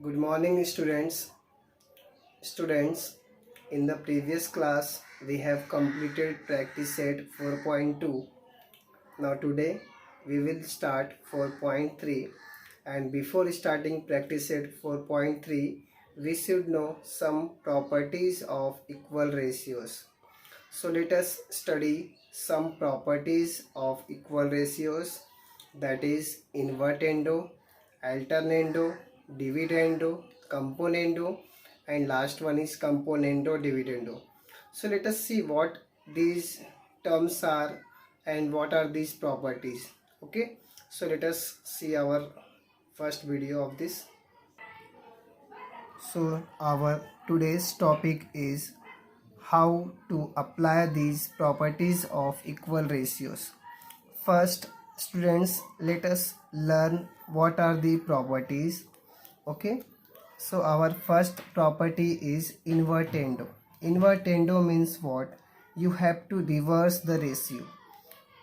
Good morning, students. In the previous class, we have completed practice set 4.2. Now today, we will start 4.3. And before starting practice set 4.3, we should know some properties of equal ratios. So let us study some properties of equal ratios, that is invertendo, alternando, dividendo, componendo, and last one is componendo dividendo. So let us see what these terms are and what are these properties. Okay, so let us see our first video of this. So our today's topic is how to apply these properties of equal ratios. First, students, let us learn what are the properties. Okay, so our first property is invertendo. Invertendo means what? You have to reverse the ratio.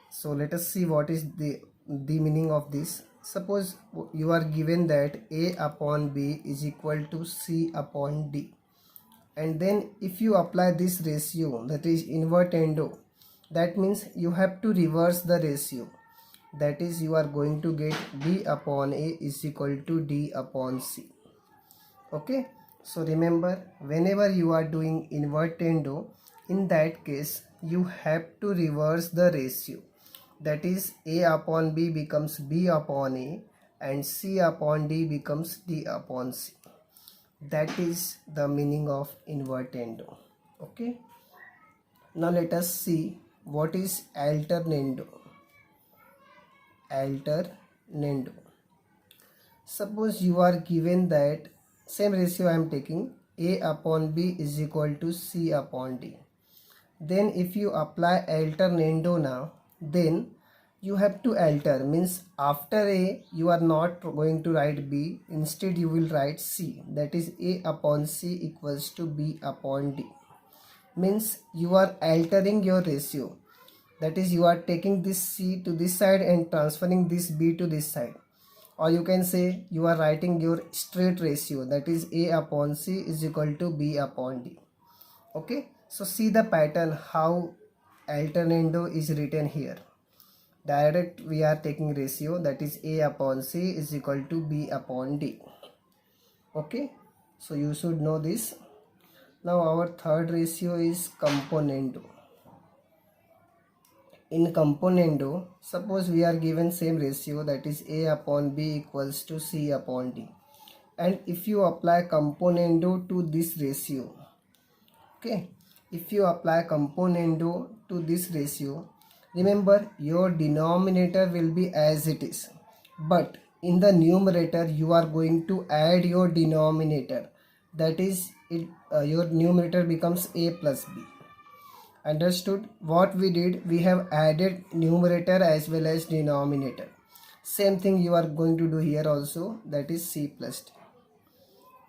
So let us see what is the meaning of this. Suppose you are given that A upon B is equal to C upon D, and then if you apply this ratio, that is invertendo, that means you have to reverse the ratio. That is, you are going to get B upon A is equal to D upon C. Okay, so remember, whenever you are doing invertendo, in that case you have to reverse the ratio. That is, A upon B becomes B upon A and C upon D becomes D upon C. That is the meaning of invertendo. Okay, now let us see what is alternando. Alternando, suppose you are given that same ratio I am taking, A upon B is equal to C upon D. Then if you apply alternando now, then you have to alter, means after A you are not going to write B, instead you will write C. That is, A upon C equals to B upon D. Means you are altering your ratio. That is, you are taking this C to this side and transferring this B to this side. Or you can say you are writing your straight ratio, that is A upon C is equal to B upon D. Okay, so see the pattern how alternando is written here. Direct we are taking ratio, that is A upon C is equal to B upon D. Okay, so you should know this. Now our third ratio is componendo. In componendo, suppose we are given same ratio, that is A upon B equals to C upon D, and if you apply componendo to this ratio, okay, if you apply componendo to this ratio, remember your denominator will be as it is, but in the numerator you are going to add your denominator. That is, your numerator becomes A plus B. Understood? What we did, we have added numerator as well as denominator. Same thing you are going to do here also, that is C plus D.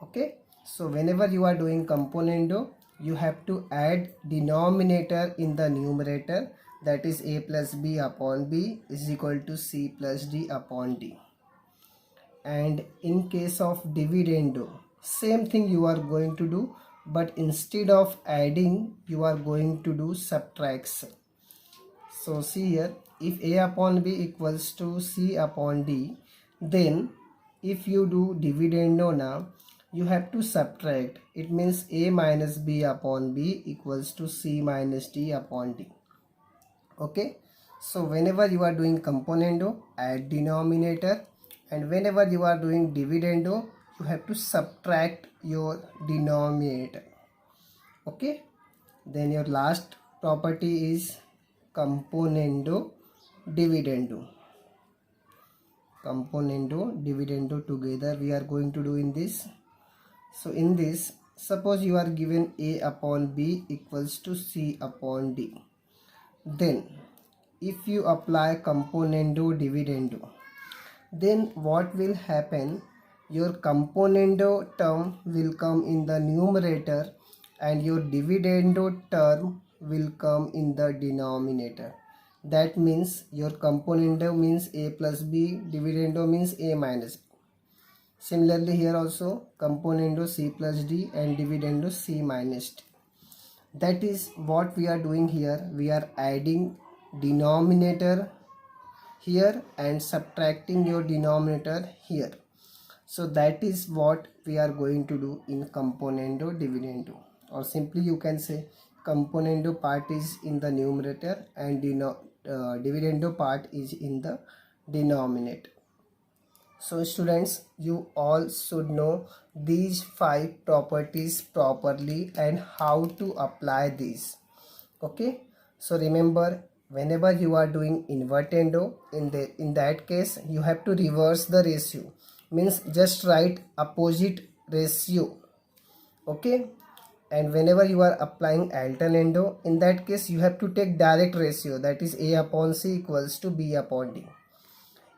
Okay, so whenever you are doing componendo, you have to add denominator in the numerator, that is A plus B upon B is equal to C plus D upon D. And in case of dividendo, same thing you are going to do, but instead of adding you are going to do subtraction. So see here, if A upon B equals to C upon D, then if you do dividendo now, you have to subtract. It means A minus B upon B equals to C minus D upon D. Okay, so whenever you are doing componendo, add denominator, and whenever you are doing dividendo, you have to subtract your denominator. Okay, then your last property is componendo dividendo. Componendo dividendo together we are going to do in this. So in this, suppose you are given A upon B equals to C upon D. Then if you apply componendo dividendo, then what will happen, your componendo term will come in the numerator and your dividendo term will come in the denominator. That means your componendo means A plus B, dividendo means A minus B. Similarly here also componendo c plus d and dividendo c minus d. That is what we are doing here. We are adding denominator here and subtracting your denominator here. So that is what we are going to do in componendo dividendo, or simply you can say componendo part is in the numerator and dividendo part is in the denominator. So students, you all should know these 5 properties properly and how to apply these. Okay, so remember, whenever you are doing invertendo, in that case you have to reverse the ratio, means just write opposite ratio. Okay, and whenever you are applying alternando, in that case you have to take direct ratio, that is a upon c equals to b upon d.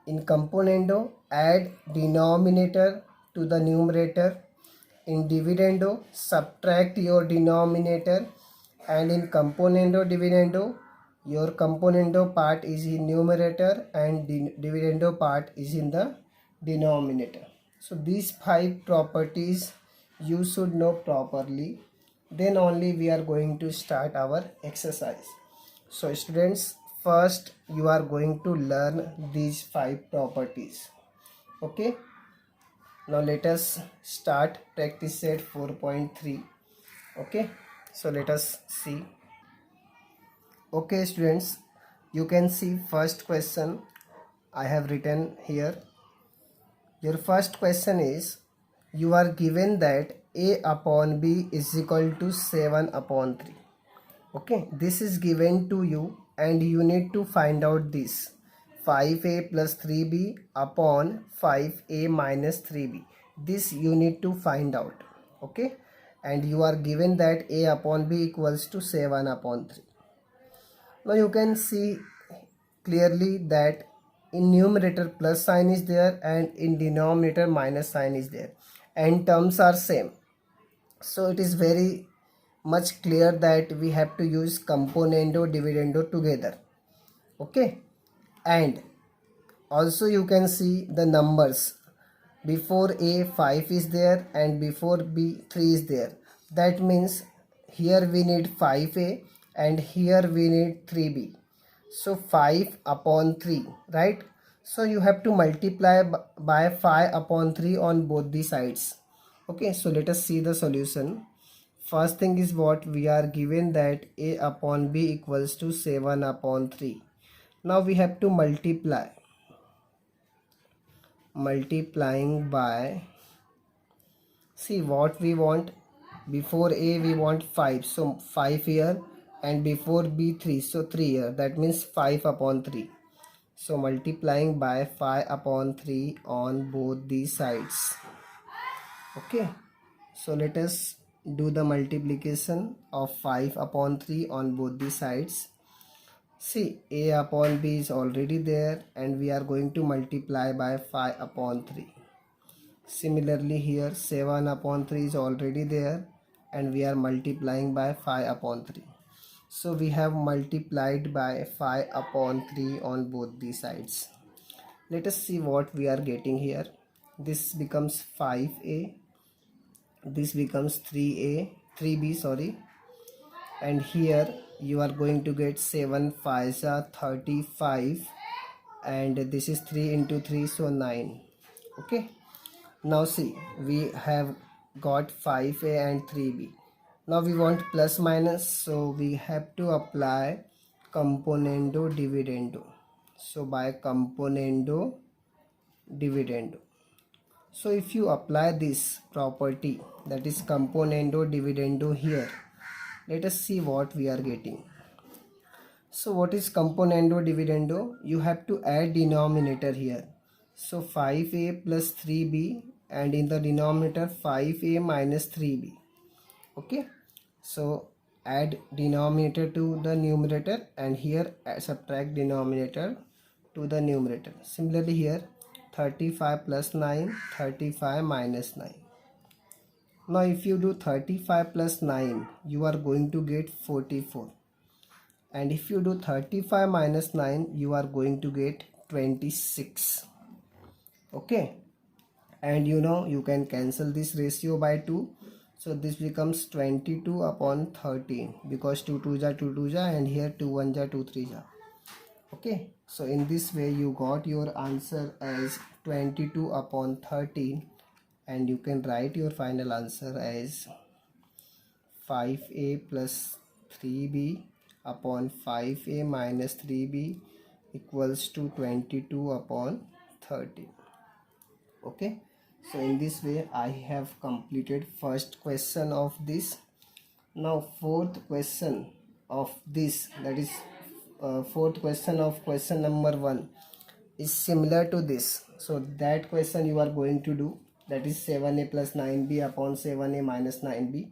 In componendo, add denominator to the numerator. In dividendo, subtract your denominator. And in componendo dividendo, your componendo part is in numerator and dividendo part is in the denominator. So these 5 properties you should know properly. Then only we are going to start our exercise. So students, first you are going to learn these 5 properties. Okay, now let us start practice set 4.3. Okay, so let us see. Okay students, you can see first question I have written here. Your first question is, you are given that a upon b is equal to 7 upon 3. Okay, this is given to you and you need to find out this 5a plus 3b upon 5a minus 3b. This you need to find out. Okay, and you are given that a upon b equals to 7 upon 3. Now you can see clearly that in numerator plus sign is there and in denominator minus sign is there and terms are same. So it is very much clear that we have to use componendo dividendo together. Okay, and also you can see the numbers. Before a 5 is there and before b 3 is there. That means here we need 5a and here we need 3b. So 5 upon 3, right? So you have to multiply by 5 upon 3 on both the sides. Okay, so let us see the solution. First thing is what we are given that a upon b equals to 7 upon 3. Now we have to multiplying by, see what we want. Before a we want 5, so 5 here, and before b 3, so 3 here, that means 5 upon 3. So multiplying by 5 upon 3 on both these sides. Okay, so let us do the multiplication of 5 upon 3 on both the sides. See, a upon b is already there and we are going to multiply by 5 upon 3. Similarly here 7 upon 3 is already there and we are multiplying by 5 upon 3. So we have multiplied by 5 upon 3 on both the sides. Let us see what we are getting here. This becomes 5a, this becomes 3b, sorry, and here you are going to get 7 5s are 35 and this is 3 into 3, so 9. Okay, now see, we have got 5a and 3b. Now we want plus minus, so we have to apply componendo dividendo. So by componendo dividendo, so if you apply this property, that is componendo dividendo here, let us see what we are getting. So what is componendo dividendo? You have to add denominator here. So 5a plus 3b and in the denominator 5a minus 3b. Okay, so add denominator to the numerator and here subtract denominator to the numerator. Similarly here 35 plus 9, 35 minus 9. Now if you do 35 plus 9, you are going to get 44. And if you do 35 minus 9, you are going to get 26. Okay. and you can cancel this ratio by 2. So this becomes 22 upon 13, because 2 2 ja 2 2 ja, and here 2 1 ja 2 3 ja. Okay, so in this way you got your answer as 22 upon 13, and you can write your final answer as 5a plus 3b upon 5a minus 3b equals to 22 upon 13. Okay, so in this way I have completed first question of this. Now fourth question of this, that is fourth question of question number 1, is similar to this. So that question you are going to do, that is 7a plus 9b upon 7a minus 9b.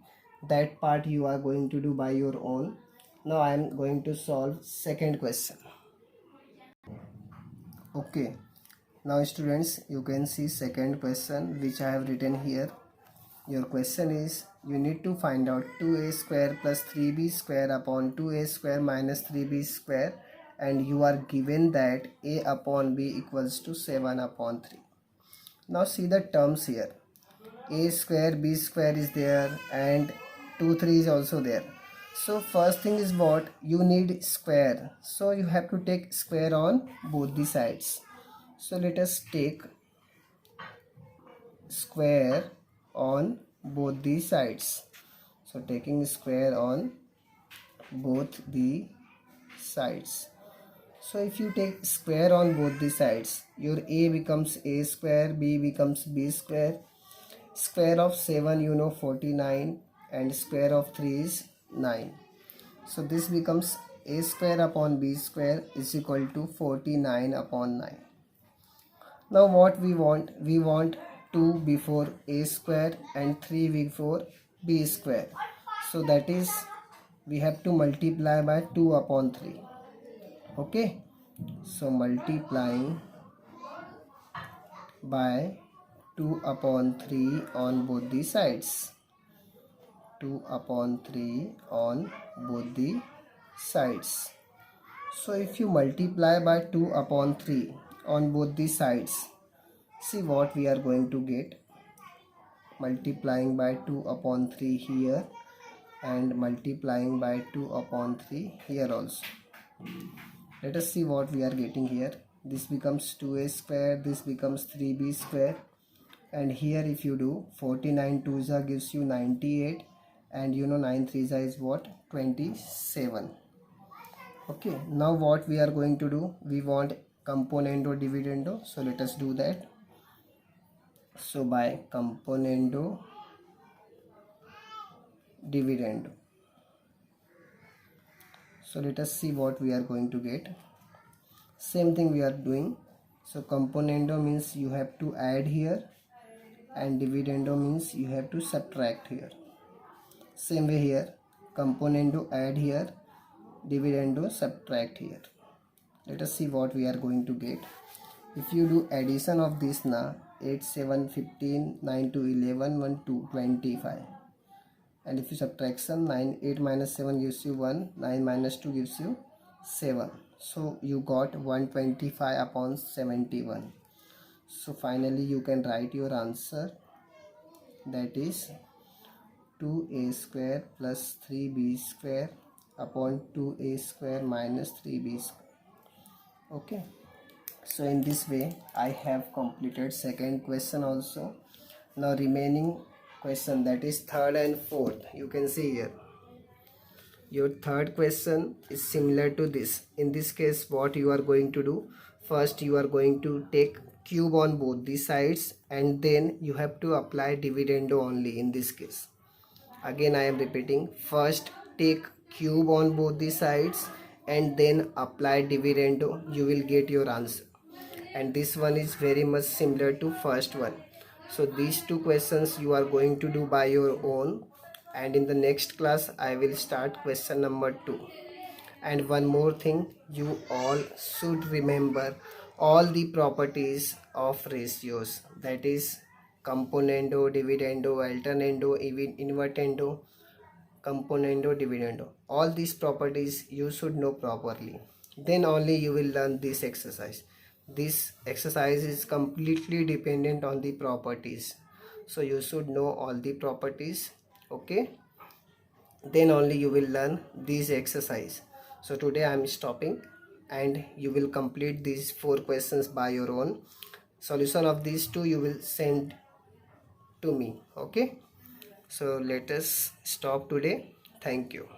That part you are going to do by your own. Now I am going to solve second question. Okay, now students, you can see second question which I have written here. Your question is, you need to find out 2a square plus 3b square upon 2a square minus 3b square, and you are given that a upon b equals to 7 upon 3. Now see the terms here. A square, b square is there, and 2 3 is also there. So first thing is what? You need square. So you have to take square on both the sides. So let us take square on both the sides. So taking square on both the sides. So if you take square on both the sides, your a becomes a square, b becomes b square. Square of 7 49, and square of 3 is 9. So this becomes a square upon b square is equal to 49 upon 9. Now what we want? We want 2 before a square and 3 before b square. So that is, we have to multiply by 2 upon 3. Okay, so multiplying by 2 upon 3 on both the sides. 2 upon 3 on both the sides. So if you multiply by 2 upon 3 on both the sides, see what we are going to get. Multiplying by 2 upon 3 here, and multiplying by 2 upon 3 here also. Let us see what we are getting here. This becomes 2a square, this becomes 3b square, and here if you do 49 2s gives you 98, and 9 3s is what? 27. Okay, now what we are going to do? We want componendo dividendo, so let us do that. So by componendo dividendo, so let us see what we are going to get. Same thing we are doing. So componendo means you have to add here, and dividendo means you have to subtract here. Same way here, componendo add here, dividendo subtract here. Let us see what we are going to get. If you do addition of this now, 8 7 15, 9 2 11, 1 2 25, and if you subtraction, 9 8 minus 7 gives you 1, 9 minus 2 gives you 7. So you got 125 upon 71. So finally you can write your answer, that is 2a square plus 3b square upon 2a square minus 3b square. Okay, so in this way I have completed second question also. Now remaining question, that is third and fourth, you can see here. Your third question is similar to this. In this case, what you are going to do? First you are going to take cube on both the sides, and then you have to apply dividendo only in this case. Again I am repeating, first take cube on both the sides and then apply dividendo, you will get your answer. And this one is very much similar to first one. So these two questions you are going to do by your own, and in the next class I will start question number 2. And one more thing, you all should remember all the properties of ratios, that is componendo, dividendo, alternando, even invertendo, componendo, dividendo. All these properties you should know properly. Then only you will learn this exercise. this exercise is completely dependent on the properties, so you should know all the properties. Okay, then only you will learn this exercise. So today I am stopping, and you will complete these 4 questions by your own. Solution of these two you will send to me. Okay, so let us stop today. Thank you.